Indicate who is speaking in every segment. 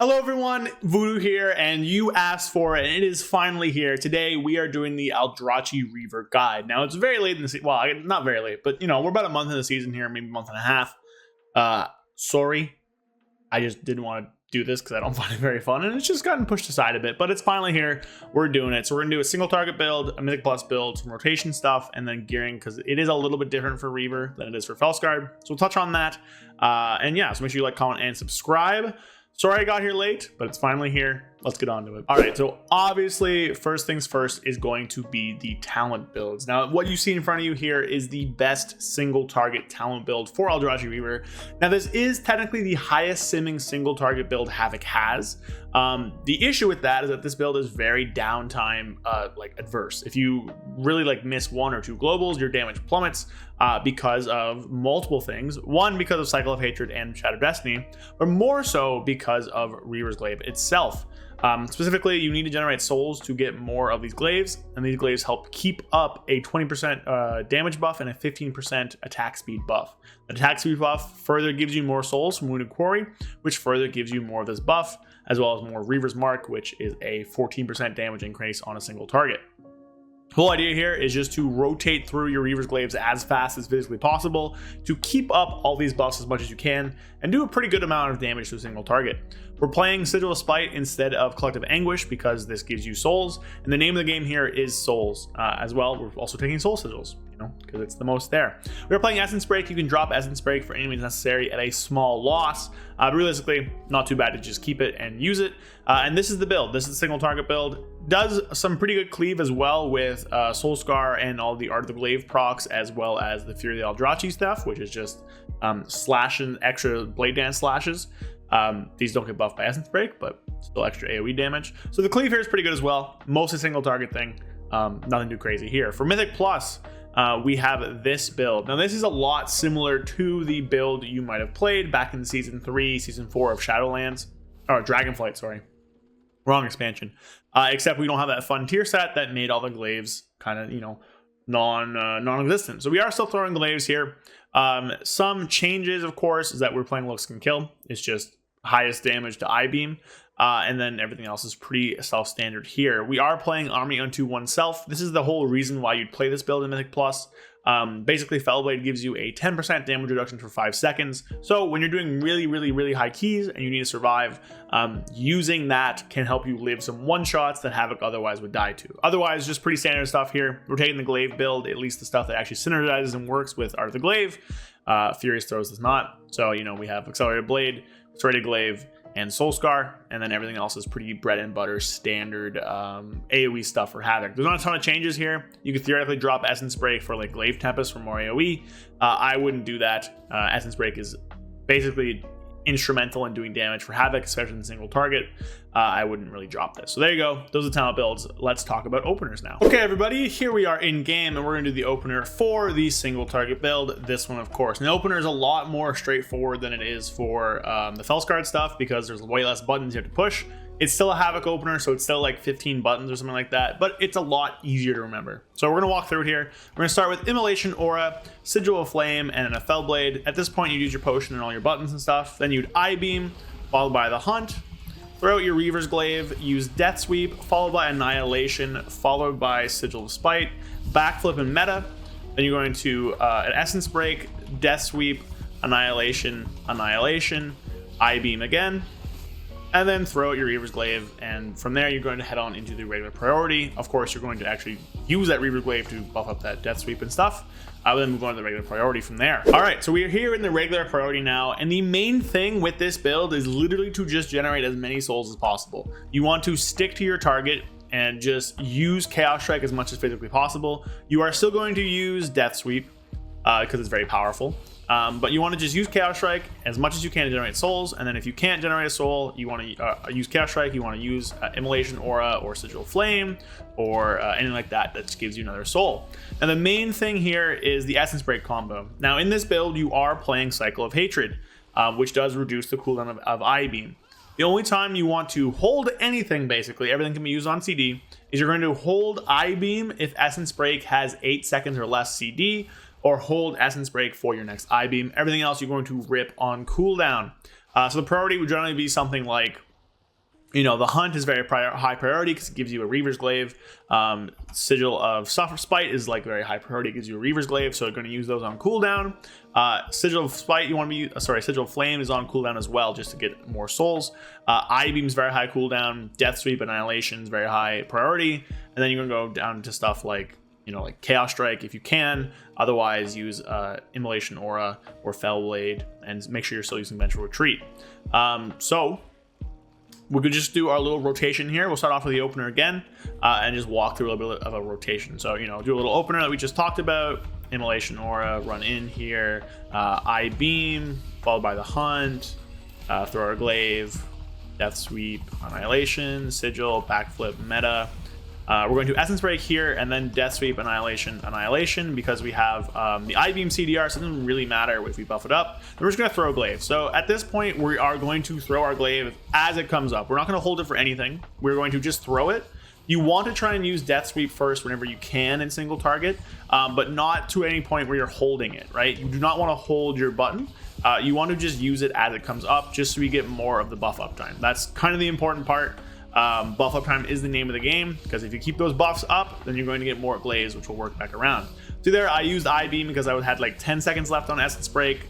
Speaker 1: Hello everyone, Voodoo here, and you asked for it, and it is finally here. Today we are doing the Aldrachi Reaver guide. Now it's very late in the season, well, not very late, but we're about a month in the season here, maybe a month and a half. Sorry, I just didn't want to do this because I don't find it very fun, and it's just gotten pushed aside a bit, but it's finally here. We're doing it. So we're gonna do a single target build, a Mythic Plus build, some rotation stuff, and then gearing, because it is a little bit different for Reaver than it is for Felskard. So we'll touch on that. And yeah, so make sure you like, comment, and subscribe. Sorry I got here late, but it's finally here. Let's get on to it. All right, so obviously, first things first is going to be the talent builds. Now, what you see in front of you here is the best single target talent build for Aldrachi Reaver. Now, this is technically the highest simming single target build Havoc has. The issue with that is that this build is very downtime adverse. If you really miss one or two globals, your damage plummets because of multiple things. One, because of Cycle of Hatred and Shattered Destiny, but more so because of Reaver's Glaive itself. Specifically, you need to generate souls to get more of these glaives, and these glaives help keep up a 20% damage buff and a 15% attack speed buff. The attack speed buff further gives you more souls from Wounded Quarry, which further gives you more of this buff, as well as more Reaver's Mark, which is a 14% damage increase on a single target. The whole idea here is just to rotate through your Reaver's Glaives as fast as physically possible to keep up all these buffs as much as you can and do a pretty good amount of damage to a single target. We're playing Sigil of Spite instead of Collective Anguish because this gives you souls, and the name of the game here is souls. As well, we're also taking soul sigils, because it's the most there. We're playing Essence Break. You can drop Essence Break for any means necessary at a small loss. But realistically, not too bad to just keep it and use it. And this is the build. This is the single target build. Does some pretty good cleave as well with Soul Scar and all the Art of the Glaive procs, as well as the Fury of the Aldrachi stuff, which is just slashing extra Blade Dance slashes. These don't get buffed by Essence Break, but still extra AOE damage. So the cleave here is pretty good as well. Mostly single target thing. Nothing too crazy here. For Mythic Plus, we have this build. Now, this is a lot similar to the build you might have played back in Season 3, Season 4 of Shadowlands. Or Dragonflight, sorry. Wrong expansion. Except we don't have that fun tier set that made all the glaives kind of, non-existent. So we are still throwing glaives here. Some changes, of course, is that we're playing Looks Can Kill. It's just highest damage to I-Beam. And then everything else is pretty self-standard here. We are playing Army unto oneself. This is the whole reason why you'd play this build in Mythic Plus. Basically, Fellblade gives you a 10% damage reduction for 5 seconds. So when you're doing really, really, really high keys and you need to survive, using that can help you live some one-shots that Havoc otherwise would die to. Otherwise, just pretty standard stuff here. We're taking the Glaive build, at least the stuff that actually synergizes and works with Art of the Glaive. Furious Throws does not. So, we have Accelerated Blade, Serrated Glaive, and Soul Scar, and then everything else is pretty bread and butter standard AoE stuff for Havoc. There's not a ton of changes here. You could theoretically drop Essence Break for Glaive Tempest for more AoE. I wouldn't do that. Essence Break is basically instrumental in doing damage for Havoc, especially in single target. I wouldn't really drop this. So there you go. Those are talent builds. Let's talk about openers now. Okay, everybody, here we are in game, and we're going to do the opener for the single target build. This one, of course. And the opener is a lot more straightforward than it is for the Felskard stuff because there's way less buttons you have to push. It's still a Havoc opener, so it's still 15 buttons or something like that, but it's a lot easier to remember. So we're going to walk through it here. We're going to start with Immolation Aura, Sigil of Flame, and a Fellblade. At this point, you'd use your potion and all your buttons and stuff. Then you'd I-Beam, followed by the Hunt. Throw out your Reaver's Glaive, use Death Sweep, followed by Annihilation, followed by Sigil of Spite, Backflip and Meta. Then you're going to an Essence Break, Death Sweep, Annihilation, Annihilation, I-Beam again, and then throw out your Reaver's Glaive, and from there you're going to head on into the regular priority. Of course, you're going to actually use that Reaver's Glaive to buff up that Death Sweep and stuff. I will then move on to the regular priority from there. All right, so we are here in the regular priority now, and the main thing with this build is literally to just generate as many souls as possible. You want to stick to your target and just use Chaos Strike as much as physically possible. You are still going to use Death Sweep because it's very powerful. But you want to just use Chaos Strike as much as you can to generate souls, and then if you can't generate a soul, you want to use Chaos Strike, you want to use Immolation Aura or Sigil of Flame or anything like that that gives you another soul. Now the main thing here is the Essence Break combo. Now in this build, you are playing Cycle of Hatred, which does reduce the cooldown of I-Beam. The only time you want to hold anything, basically, everything can be used on CD, is you're going to hold I-Beam if Essence Break has 8 seconds or less CD, or hold Essence Break for your next I-Beam. Everything else you're going to rip on cooldown. So the priority would generally be something like You know, the hunt is very high priority because it gives you a Reaver's Glaive. Sigil of Spite is like very high priority, it gives you a Reaver's Glaive, so you're going to use those on cooldown. Sigil of Spite, Sigil of Flame is on cooldown as well, just to get more souls. Eye Beam is very high cooldown. Death Sweep, Annihilation is very high priority, and then you're going to go down to stuff like, you know, like Chaos Strike if you can. Otherwise, use Immolation Aura or Fell Blade, and make sure you're still using Vengeful Retreat. So we could just do our little rotation here. We'll start off with the opener again, and just walk through a little bit of a rotation. So, you know, do a little opener that we just talked about. Immolation Aura, run in here. Eye Beam, followed by the Hunt. Throw our Glaive, Death Sweep, Annihilation, Sigil, Backflip, Meta. We're going to Essence Break here, and then Death Sweep, Annihilation, because we have the Eye Beam CDR, so it doesn't really matter if we buff it up. Then we're just going to throw Glaive. So at this point, we are going to throw our Glaive as it comes up. We're not going to hold it for anything. We're going to just throw it. You want to try and use Death Sweep first whenever you can in single target, but not to any point where you're holding it, right? You do not want to hold your button. You want to just use it as it comes up, just so we get more of the buff uptime. That's kind of the important part. Buff uptime is the name of the game, because if you keep those buffs up, then you're going to get more Glaives, which will work back around. So there, I used Eye Beam because I had like 10 seconds left on Essence Break.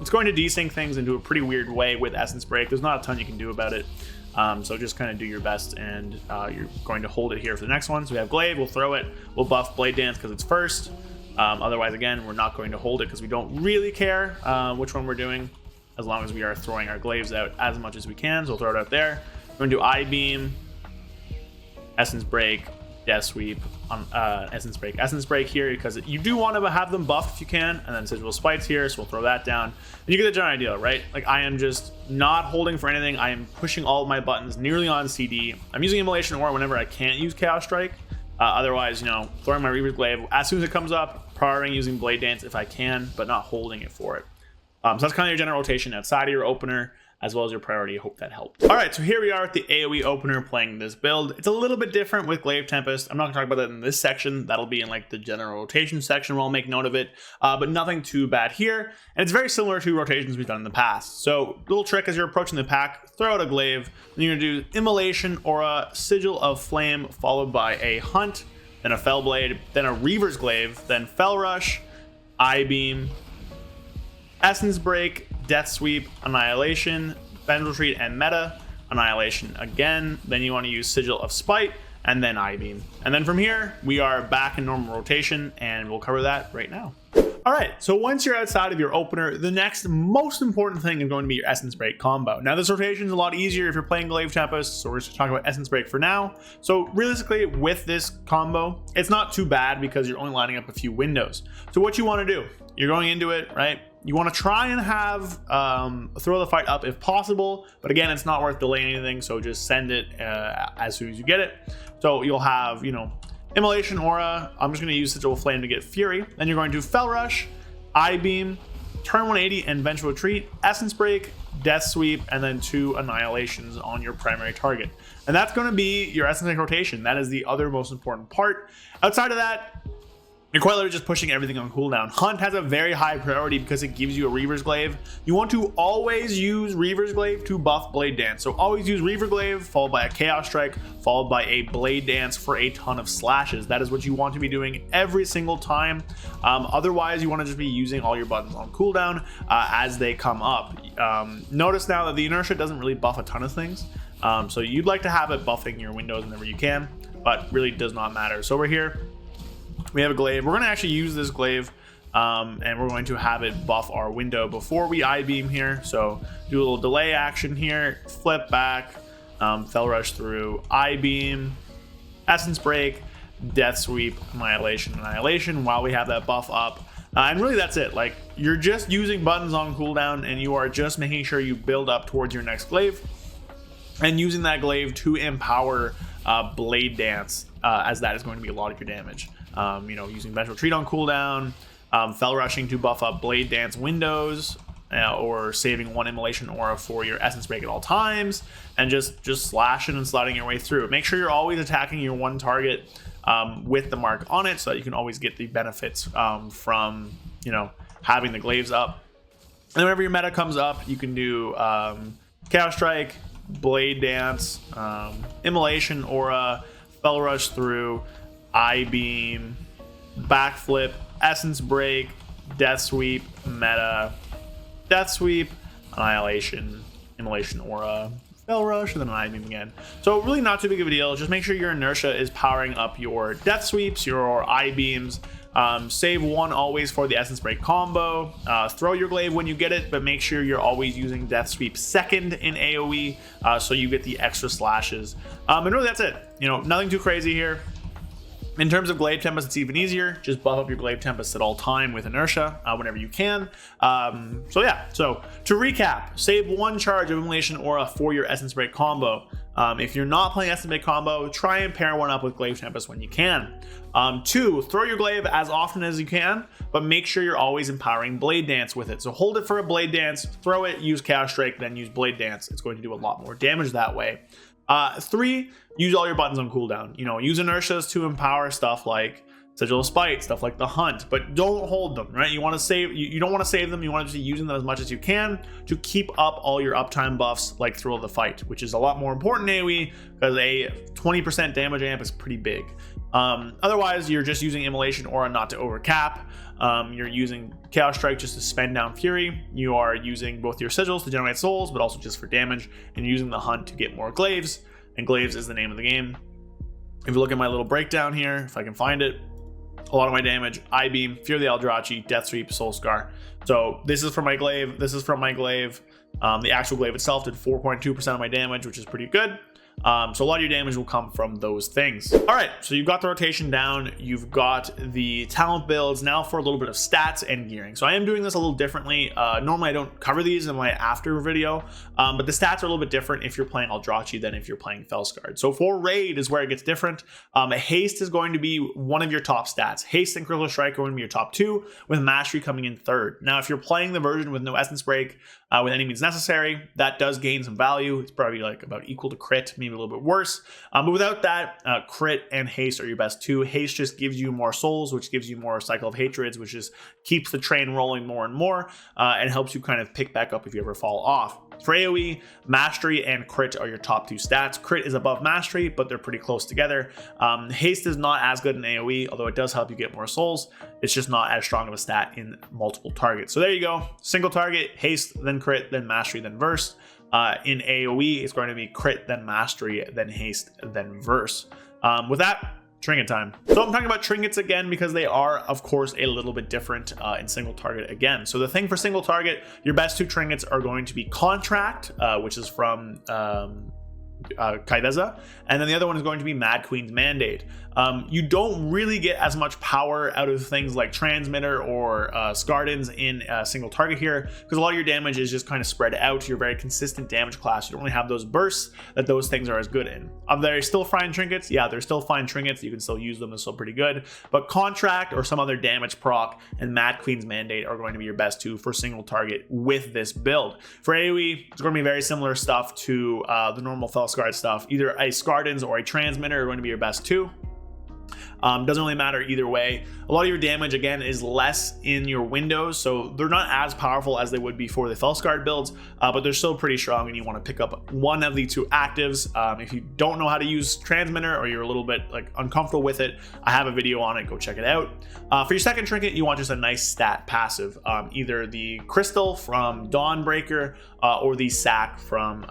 Speaker 1: It's going to desync things into a pretty weird way with Essence Break. There's not a ton you can do about it. So just kind of do your best, and you're going to hold it here for the next one. So we have Glaive, we'll throw it, we'll buff Blade Dance because it's first. Otherwise, again, we're not going to hold it because we don't really care which one we're doing, as long as we are throwing our Glaives out as much as we can. So we'll throw it out there. We're going to do Eye Beam, Essence Break, Death Sweep, Essence Break here, because you do want to have them buffed if you can, and then Sigil Spites here, so we'll throw that down. And you get the general idea, right? Like, I am just not holding for anything. I am pushing all of my buttons nearly on CD. I'm using Immolation Aura whenever I can't use Chaos Strike. Otherwise, you know, throwing my Reaver's Glaive as soon as it comes up, prioritizing using Blade Dance if I can, but not holding it for it. So that's kind of your general rotation outside of your opener, as well as your priority. I hope that helped. All right, so here we are at the AOE opener playing this build. It's a little bit different with Glaive Tempest. I'm not gonna talk about that in this section. That'll be in like the general rotation section where I'll make note of it, but nothing too bad here. And it's very similar to rotations we've done in the past. So little trick as you're approaching the pack, throw out a Glaive, then you're gonna do Immolation Aura, Sigil of Flame, followed by a Hunt, then a Fell Blade, then a Reaver's Glaive, then Fell Rush, Eye Beam, Essence Break, Death Sweep, Annihilation, Vengeful Retreat, and Meta, Annihilation again. Then you want to use Sigil of Spite, and then Eye Beam. And then from here, we are back in normal rotation, and we'll cover that right now. All right, so once you're outside of your opener, the next most important thing is going to be your Essence Break combo. Now, this rotation is a lot easier if you're playing Glaive Tempest, so we're just talking about Essence Break for now. So realistically, with this combo, it's not too bad because you're only lining up a few windows. So what you want to do, you're going into it, right? You want to try and have throw the fight up if possible, but again, it's not worth delaying anything, so just send it as soon as you get it. So you'll have, you know, Immolation Aura. I'm just going to use Sigil of Flame to get Fury. Then you're going to Fell Rush, Eye Beam, turn 180 and Vengeful Retreat, Essence Break, Death Sweep, and then 2 Annihilations on your primary target. And that's going to be your Essence Break rotation. That is the other most important part. Outside of that, you're quite literally just pushing everything on cooldown. Hunt has a very high priority because it gives you a Reaver's Glaive. You want to always use Reaver's Glaive to buff Blade Dance. So always use Reaver Glaive, followed by a Chaos Strike, followed by a Blade Dance for a ton of slashes. That is what you want to be doing every single time. Otherwise, you want to just be using all your buttons on cooldown as they come up. Notice now that the inertia doesn't really buff a ton of things. So you'd like to have it buffing your windows whenever you can, but really does not matter. So we're here. We have a Glaive. We're going to actually use this Glaive, and we're going to have it buff our window before we Eye Beam here. So do a little delay action here, flip back, Fell Rush through, Eye Beam, Essence Break, Death Sweep, Annihilation while we have that buff up. And really that's it. Like, you're just using buttons on cooldown, and you are just making sure you build up towards your next Glaive, and using that Glaive to empower Blade Dance, as that is going to be a lot of your damage. You know, using Vengeful Retreat on cooldown, Fell Rushing to buff up Blade Dance windows, or saving 1 Immolation Aura for your Essence Break at all times, and just slashing and sliding your way through. Make sure you're always attacking your one target with the mark on it, so that you can always get the benefits from, you know, having the Glaives up. And then whenever your meta comes up, you can do Chaos Strike, Blade Dance, Immolation Aura, Spell Rush Through, Eye Beam, Backflip, Essence Break, Death Sweep, Meta, Death Sweep, Annihilation, Immolation Aura, Spell Rush, and then an Eye Beam again. So really not too big of a deal. Just make sure your inertia is powering up your Death Sweeps, your Eye Beams. Save one always for the Essence Break combo. Throw your Glaive when you get it, but make sure you're always using Death Sweep second in AoE, so you get the extra slashes. And really that's it. You know, nothing too crazy here. In terms of Glaive Tempest, it's even easier. Just buff up your Glaive Tempest at all time with inertia whenever you can. So yeah, so to recap, save one charge of Immolation Aura for your Essence Break combo. If you're not playing Essence Break combo, try and pair one up with Glaive Tempest when you can. 2, throw your Glaive as often as you can, but make sure you're always empowering Blade Dance with it. So hold it for a Blade Dance, throw it, use Chaos Strike, then use Blade Dance. It's going to do a lot more damage that way. 3, use all your buttons on cooldown. You know, use inertias to empower stuff like Sigil of Spite, stuff like the Hunt, but don't hold them, right? You want to save, you don't want to save them. You want to be using them as much as you can to keep up all your uptime buffs like Thrill of the Fight, which is a lot more important in AoE because a 20% damage amp is pretty big. Otherwise, you're just using Immolation Aura not to overcap. You're using Chaos Strike just to spend down Fury. You are using both your Sigils to generate souls, but also just for damage, and you're using the Hunt to get more Glaives, and Glaives is the name of the game. If you look at my little breakdown here, if I can find it, a lot of my damage, Eye Beam, Fear the Aldrachi, Death Sweep, Soul Scar. So this is from my Glaive, this is from my Glaive. The actual Glaive itself did 4.2% of my damage, which is pretty good. So a lot of your damage will come from those things. All right, so you've got the rotation down, you've got the talent builds. Now for a little bit of stats and gearing. So I am doing this a little differently. Normally I don't cover these in my after video, but the stats are a little bit different if you're playing Aldrachi than if you're playing Fellscard. So for Raid is where it gets different. Haste is going to be one of your top stats. Haste and Critical Strike are going to be your top 2, with Mastery coming in 3rd. Now if you're playing the version with no Essence Break, with any means necessary, that does gain some value. It's probably like about equal to crit, maybe a little bit worse. But without that, crit and haste are your best 2. Haste just gives you more souls, which gives you more Cycle of Hatreds, which just keeps the train rolling more and more, and helps you kind of pick back up if you ever fall off. For AoE, Mastery and Crit are your top 2 stats. Crit is above Mastery, but they're pretty close together. Haste is not as good in AoE, although it does help you get more souls. It's just not as strong of a stat in multiple targets. So there you go. Single target, Haste, then Crit, then Mastery, then Verse. In AoE, it's going to be Crit, then Mastery, then Haste, then Verse. With that, Trinket time. So I'm talking about trinkets again because they are, of course, a little bit different in single target again. So the thing for single target, your best 2 trinkets are going to be Contract, which is from Kaiveza, and then the other one is going to be Mad Queen's Mandate. You don't really get as much power out of things like Transmitter or Skardins in single target here, because a lot of your damage is just kind of spread out. You're a very consistent damage class. You don't really have those bursts that those things are as good in. Are they still fine trinkets? Yeah, they're still fine trinkets. You can still use them. They're still pretty good. But Contract or some other damage proc and Mad Queen's Mandate are going to be your best 2 for single target with this build. For AoE, it's going to be very similar stuff to the normal Fellscard stuff. Either a Skardins or a Transmitter are going to be your best 2. Doesn't really matter either way. A lot of your damage, again, is less in your windows, so they're not as powerful as they would be for the Fellscard builds, but they're still pretty strong, and you want to pick up one of the 2 actives. If you don't know how to use Transmitter, or you're a little bit like uncomfortable with it, I have a video on it. Go check it out. For your second trinket, you want just a nice stat passive, either the Crystal from Dawnbreaker or the Sack from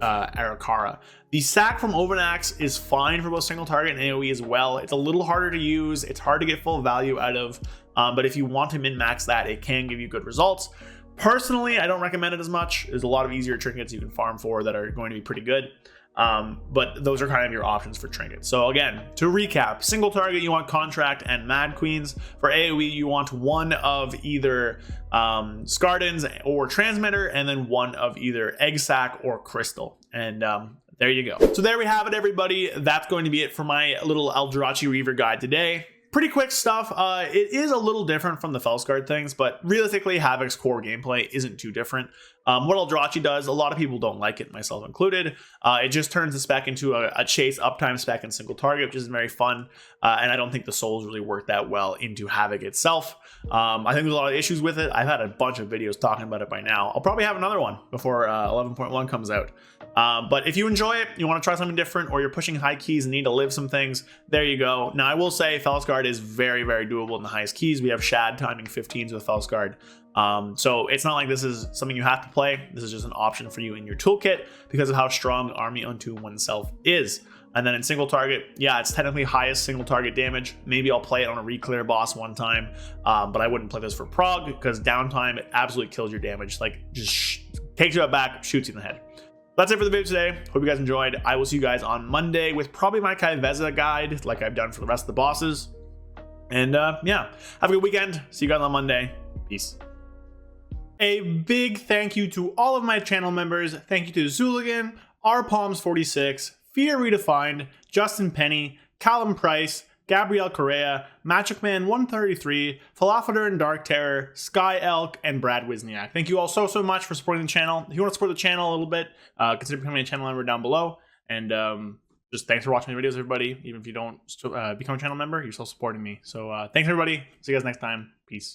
Speaker 1: Arakara. The Sack from Ovanax is fine for both single target and AoE as well. It's a little harder to use. It's hard to get full value out of, but if you want to min-max that, it can give you good results. Personally, I don't recommend it as much. There's a lot of easier trinkets you can farm for that are going to be pretty good. But those are kind of your options for trinkets. So again, to recap, single target, you want Contract and Mad Queens. For AoE, you want one of either Skardins or Transmitter, and then one of either Egg Sack or Crystal. And there you go. So there we have it, everybody. That's going to be it for my little Aldrachi Reaver guide today. pretty quick stuff. It is a little different from the Felskard things, but realistically, Havoc's core gameplay isn't too different. What Aldrachi does, a lot of people don't like it, myself included. It just turns the spec into a chase uptime spec and single target, which is very fun. And I don't think the souls really work that well into Havoc itself. I think there's a lot of issues with it. I've had a bunch of videos talking about it by now. I'll probably have another one before 11.1 comes out. But if you enjoy it, you want to try something different, or you're pushing high keys and need to live some things, there you go. Now, I will say Felskard is very, very doable in the highest keys. We have Shad timing 15s with Felskard. So it's not like this is something you have to play. This is just an option for you in your toolkit because of how strong Army unto oneself is. And then in single target, yeah, it's technically highest single target damage. Maybe I'll play it on a reclear boss one time, but I wouldn't play this for prog because downtime, it absolutely kills your damage. Like, just takes you out back, shoots you in the head. That's it for the video today. Hope you guys enjoyed. I will see you guys on Monday with probably my Kaiveza guide like I've done for the rest of the bosses. And yeah, have a good weekend. See you guys on Monday. Peace. A big thank you to all of my channel members. Thank you to Zuligan, rpalms46, Fear Redefined, Justin Penny, Callum Price, Gabrielle Correa, Magicman 133, Falafador and Dark Terror, Sky Elk, and Brad Wisniak. Thank you all so much for supporting the channel. If you want to support the channel a little bit, consider becoming a channel member down below. And just thanks for watching the videos, everybody. Even if you don't become a channel member, you're still supporting me. So thanks, everybody. See you guys next time. Peace.